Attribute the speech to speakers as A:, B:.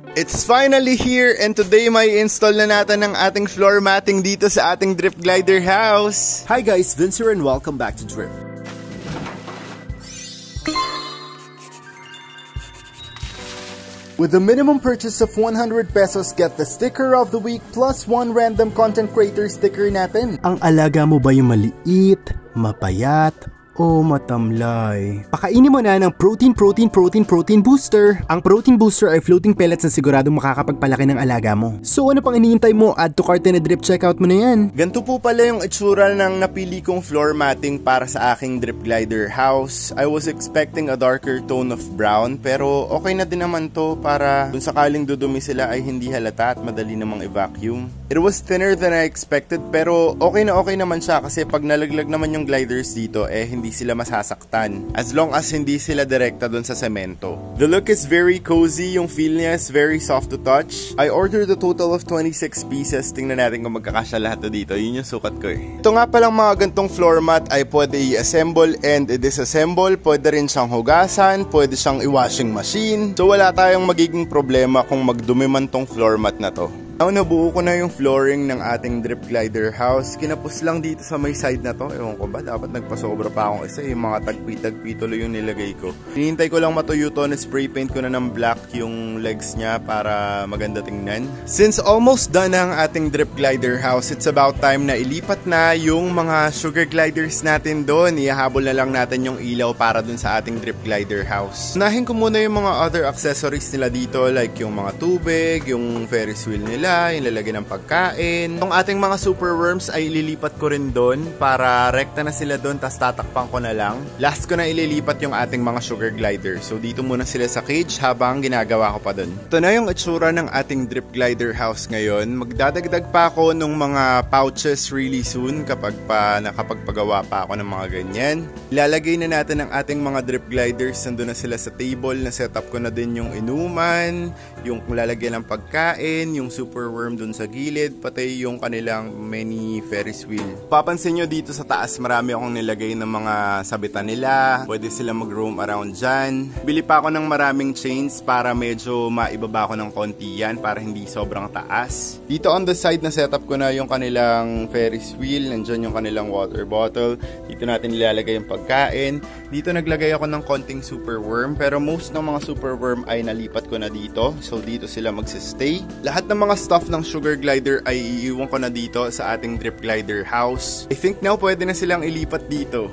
A: It's finally here and today may install na natin ang ating floor matting dito sa ating Drip Glider house.
B: Hi guys, Vince here and welcome back to Drip. With a minimum purchase of 100 pesos, get the sticker of the week plus one random content creator sticker natin. Ang alaga mo ba yung maliit, mapayat, o matamlay? Pakainin mo na ng protein booster. Ang protein booster ay floating pellets na siguradong makakapagpalaki ng alaga mo. So ano pang iniintay mo? Add to cart and a Drip checkout mo na yan.
A: Ganito po pala yung itsura ng napili kong floor matting para sa aking Drip Glider house. I was expecting a darker tone of brown pero okay na din naman to para kung sakaling dudumi sila ay hindi halata at madali namang i-vacuum. It was thinner than I expected pero okay naman siya kasi pag nalaglag naman yung gliders dito hindi sila masasaktan as long as hindi sila direkta dun sa semento. The look is very cozy, yung feel niya is very soft to touch. I ordered a total of 26 pieces. Tingnan natin kung magkakasya lahat dito. Yun yung sukat ko eh. Ito nga palang mga gantong floor mat ay pwede i-assemble and i-disassemble. Pwede rin siyang hugasan, pwede siyang i-washing machine. So wala tayong magiging problema kung magdumi man tong floor mat na to. Now, nabuo ko na yung flooring ng ating Drip Glider house. Kinapos lang dito sa may side na to. Ewan ko ba, dapat nagpasobra pa akong isa. Yung mga tagpi-tagpi tuloy yung nilagay ko. Hinihintay ko lang matuyo to, na spray paint ko na ng black yung legs niya para maganda tingnan. Since almost done ang ating Drip Glider house, it's about time na ilipat na yung mga sugar gliders natin doon. Ihahabol na lang natin yung ilaw para dun sa ating Drip Glider house. Unahin ko muna yung mga other accessories nila dito like yung mga tubig, yung Ferris wheel nila, yung lalagyan ng pagkain. Itong ating mga super worms ay ililipat ko rin doon para rekta na sila doon tas tatakpan ko na lang. Last ko na ililipat yung ating mga sugar glider. So dito muna sila sa cage habang ginagawa ko pa doon. Ito na yung itsura ng ating Drip Glider house ngayon. Magdadagdag pa ako ng mga pouches really soon kapag pa nakapagpagawa pa ako ng mga ganyan. Ilalagay na natin ang ating mga Drip Gliders. Nandun na sila sa table. Na-setup ko na din yung inuman, yung lalagyan ng pagkain, yung super worm dun sa gilid, pati yung kanilang mini Ferris wheel. Papansin nyo dito sa taas, marami akong nilagay ng mga sabitan nila. Pwede sila mag-roam around dyan. Bili pa ako ng maraming chains para medyo maibaba ko ng konti yan para hindi sobrang taas. Dito on the side na setup ko na yung kanilang Ferris wheel. Nandyan yung kanilang water bottle. Dito natin nilalagay yung pagkain. Dito naglagay ako ng konting super worm pero most ng mga super worm ay nalipat ko na dito. So dito sila magsistay. Lahat ng mga stuff ng sugar glider ay iiwan ko na dito sa ating Drip Glider house. I think now pwede na silang ilipat dito.